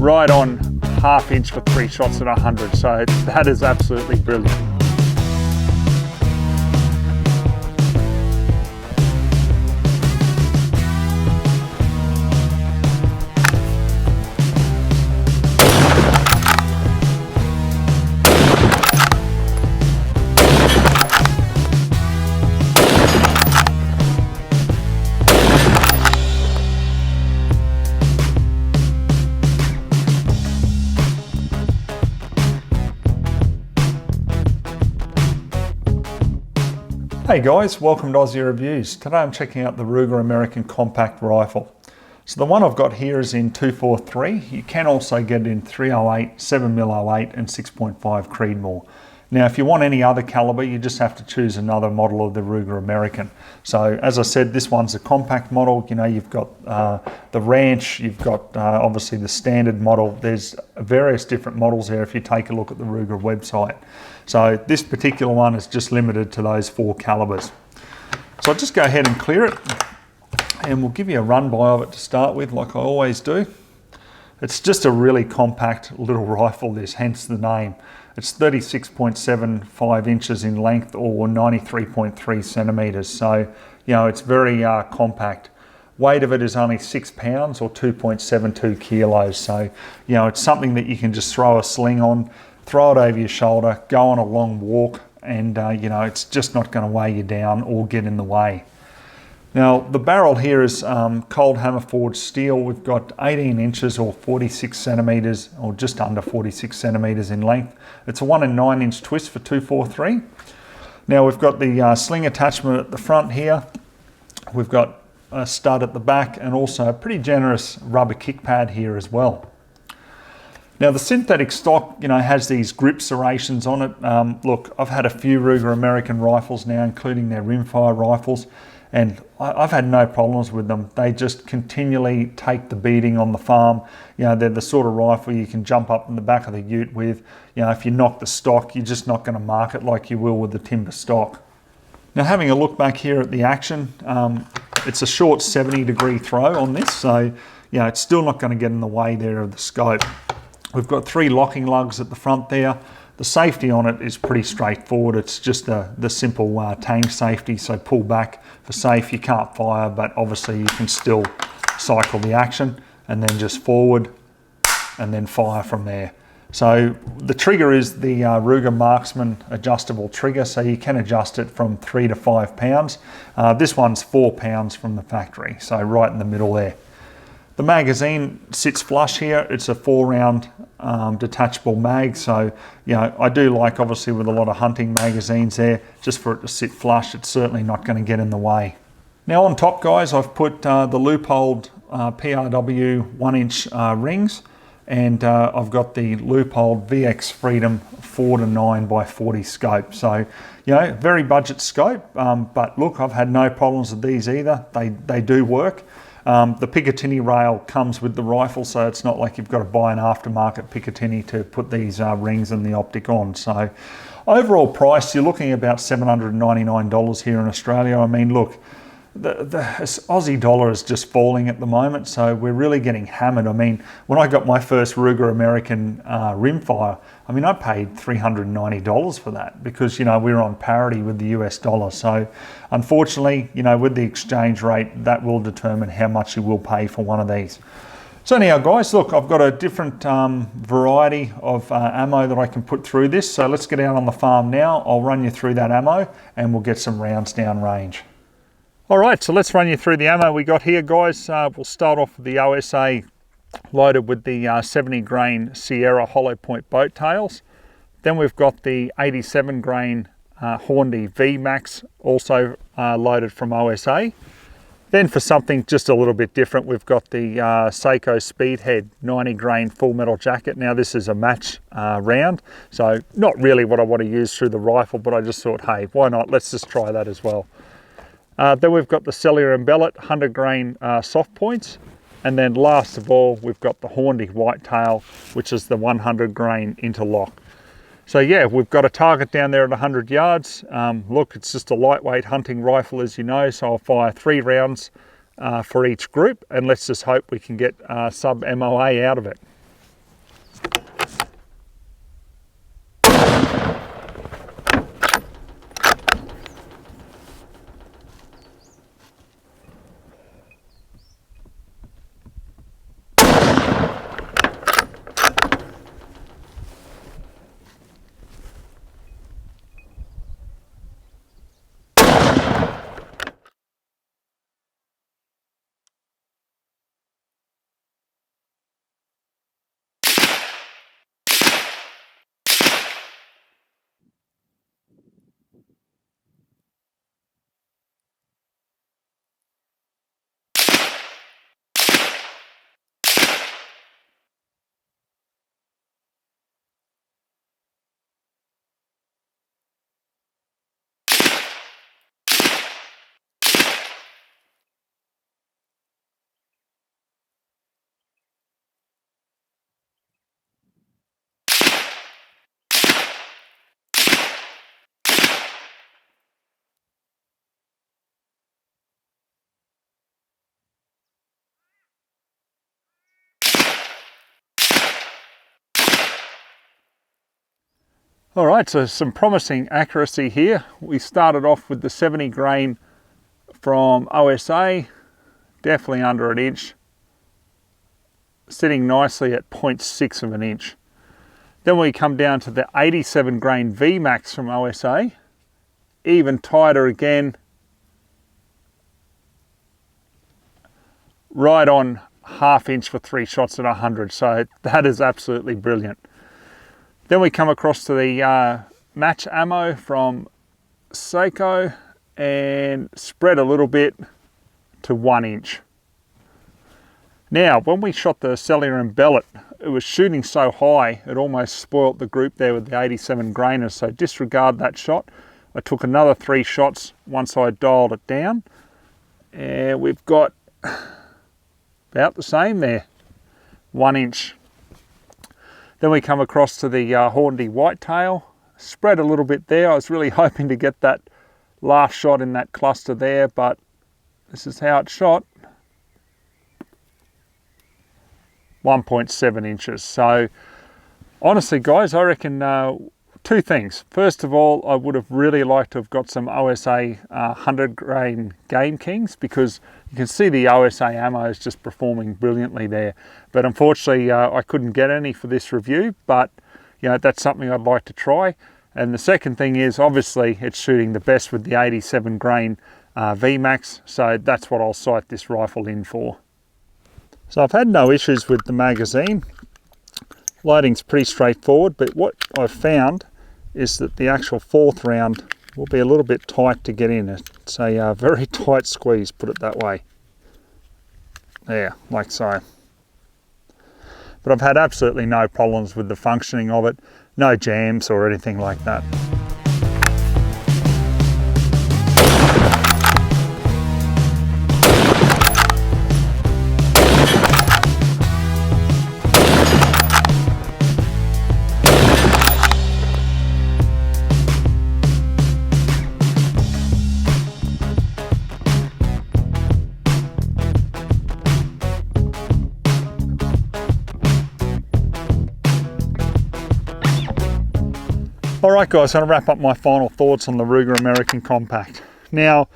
right on ½ inch for 3 shots at 100. So that is absolutely brilliant. Hey guys, welcome to Ozzie Reviews. Today I'm checking out the Ruger American Compact Rifle. So the one I've got here is in 243. You can also get it in 308, 7mm08 and 6.5 Creedmoor. Now if you want any other caliber, you just have to choose another model of the Ruger American. So as I said, this one's a compact model. You know, you've got the Ranch, you've got obviously the standard model. There's various different models there if you take a look at the Ruger website. So this particular one is just limited to those 4 calibers. So I'll just go ahead and clear it and we'll give you a run by of it to start with, like I always do. It's just a really compact little rifle, this, hence the name. It's 36.75 inches in length or 93.3 centimeters. So, you know, it's very compact. Weight of it is only 6 pounds or 2.72 kilos. So, you know, it's something that you can just throw a sling on, throw it over your shoulder, go on a long walk, and you know, it's just not going to weigh you down or get in the way. Now the barrel here is cold hammer forged steel. We've got 18 inches or 46 centimeters or just under 46 centimeters in length. It's a 1 9 inch twist for 243. Now we've got the sling attachment at the front here. We've got a stud at the back and also a pretty generous rubber kick pad here as well. Now the synthetic stock, you know, has these grip serrations on it. Look, I've had a few Ruger American rifles now, including their rimfire rifles, and I've had no problems with them. They just continually take the beating on the farm. You know, they're the sort of rifle you can jump up in the back of the ute with. You know, if you knock the stock, you're just not going to mark it like you will with the timber stock. Now having a look back here at the action, it's a short 70-degree throw on this, so you know, it's still not going to get in the way there of the scope. We've got 3 locking lugs at the front there. The safety on it is pretty straightforward. It's just the simple tang safety, so pull back for safe. You can't fire, but obviously you can still cycle the action and then just forward and then fire from there. So the trigger is the Ruger Marksman adjustable trigger, so you can adjust it from 3 to 5 pounds. This one's 4 pounds from the factory, so right in the middle there. The magazine sits flush here. It's a 4-round detachable mag, so you know, I do like, obviously with a lot of hunting magazines there, just for it to sit flush. It's certainly not going to get in the way. Now on top, guys, I've put the loopholed PRW 1-inch rings, and I've got the loopholed VX Freedom 4 to 9 by 40 scope. So, you know, very budget scope, but look, I've had no problems with these either. They do work. The Picatinny rail comes with the rifle, so it's not like you've got to buy an aftermarket Picatinny to put these rings and the optic on. So overall price, you're looking about $799 here in Australia. I mean, look, the Aussie dollar is just falling at the moment, so we're really getting hammered. I mean, when I got my first Ruger American rimfire, I mean, I paid $390 for that because, you know, we were on parity with the US dollar. So unfortunately, you know, with the exchange rate, that will determine how much you will pay for one of these. So anyhow, guys, look, I've got a different variety of ammo that I can put through this. So let's get out on the farm now. I'll run you through that ammo and we'll get some rounds down range. All right, so let's run you through the ammo we got here, guys. We'll start off with the OSA loaded with the 70 grain Sierra hollow point boat tails. Then we've got the 87 grain Hornady VMAX also loaded from OSA. Then for something just a little bit different, we've got the Seiko Speedhead 90 grain full metal jacket. Now this is a match round, so not really what I want to use through the rifle, but I just thought, hey, why not? Let's just try that as well. Then we've got the Cellular Embellet 100 grain soft points. And then last of all, we've got the Hornady Whitetail, which is the 100 grain interlock. So yeah, we've got a target down there at 100 yards. Look, it's just a lightweight hunting rifle, as you know, so I'll fire 3 rounds for each group, and let's just hope we can get sub MOA out of it. All right, so some promising accuracy here. We started off with the 70 grain from OSA, definitely under an inch, sitting nicely at 0.6 of an inch. Then we come down to the 87 grain VMAX from OSA, even tighter again, right on ½ inch for 3 shots at 100. So that is absolutely brilliant. Then we come across to the match ammo from Seiko and spread a little bit to 1 inch. Now, when we shot the cellular and bellet, it was shooting so high, it almost spoilt the group there with the 87 grainers. So disregard that shot. I took another 3 shots once I dialed it down. And we've got about the same there, 1 inch. Then we come across to the Hornady whitetail, spread a little bit there. I was really hoping to get that last shot in that cluster there, but this is how it shot. 1.7 inches. So honestly guys, I reckon 2 things. First of all, I would have really liked to have got some OSA 100 grain Game Kings, because you can see the OSA ammo is just performing brilliantly there. But unfortunately, I couldn't get any for this review, but you know, that's something I'd like to try. And the second thing is, obviously, it's shooting the best with the 87 grain VMAX, so that's what I'll sight this rifle in for. So I've had no issues with the magazine. Loading's pretty straightforward, but what I've found is that the actual 4th round will be a little bit tight to get in. It's a very tight squeeze, put it that way. There, like so. But I've had absolutely no problems with the functioning of it, no jams or anything like that. Alright guys, I'm going to wrap up my final thoughts on the Ruger American Compact. Now,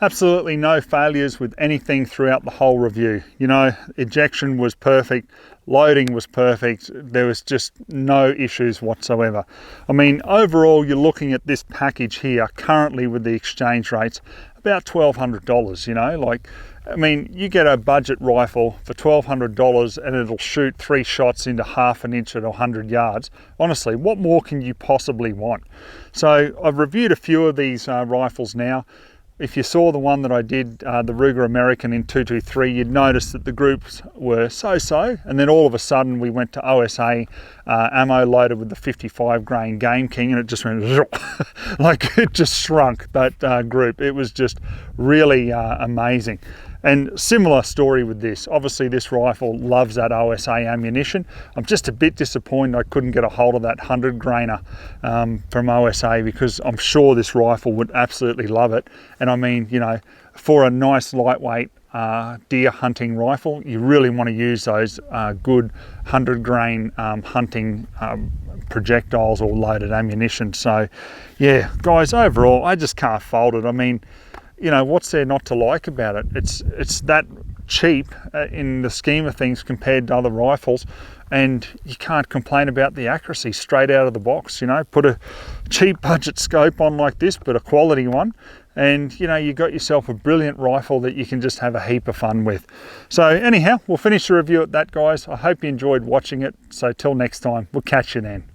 absolutely no failures with anything throughout the whole review. You know, ejection was perfect, loading was perfect, there was just no issues whatsoever. I mean, overall you're looking at this package here, currently with the exchange rates, about $1,200, you know, like, I mean, you get a budget rifle for $1,200 and it'll shoot 3 shots into ½ an inch at 100 yards. Honestly, what more can you possibly want? So I've reviewed a few of these rifles now. If you saw the one that I did, the Ruger American in 223, you'd notice that the groups were so-so, and then all of a sudden we went to OSA ammo loaded with the 55 grain Game King, and it just went like it just shrunk, that group. It was just really amazing. And similar story with this. Obviously this rifle loves that OSA ammunition. I'm just a bit disappointed I couldn't get a hold of that 100 grainer from OSA, because I'm sure this rifle would absolutely love it. And I mean, you know, for a nice lightweight deer hunting rifle, you really want to use those good 100 grain hunting projectiles or loaded ammunition. So yeah, guys, overall, I just can't fault it. I mean, you know, what's there not to like about it? It's that cheap in the scheme of things compared to other rifles, and you can't complain about the accuracy straight out of the box. You know, put a cheap budget scope on like this, but a quality one, and you know, you got yourself a brilliant rifle that you can just have a heap of fun with. So anyhow, we'll finish the review at that, guys. I hope you enjoyed watching it. So till next time, we'll catch you then.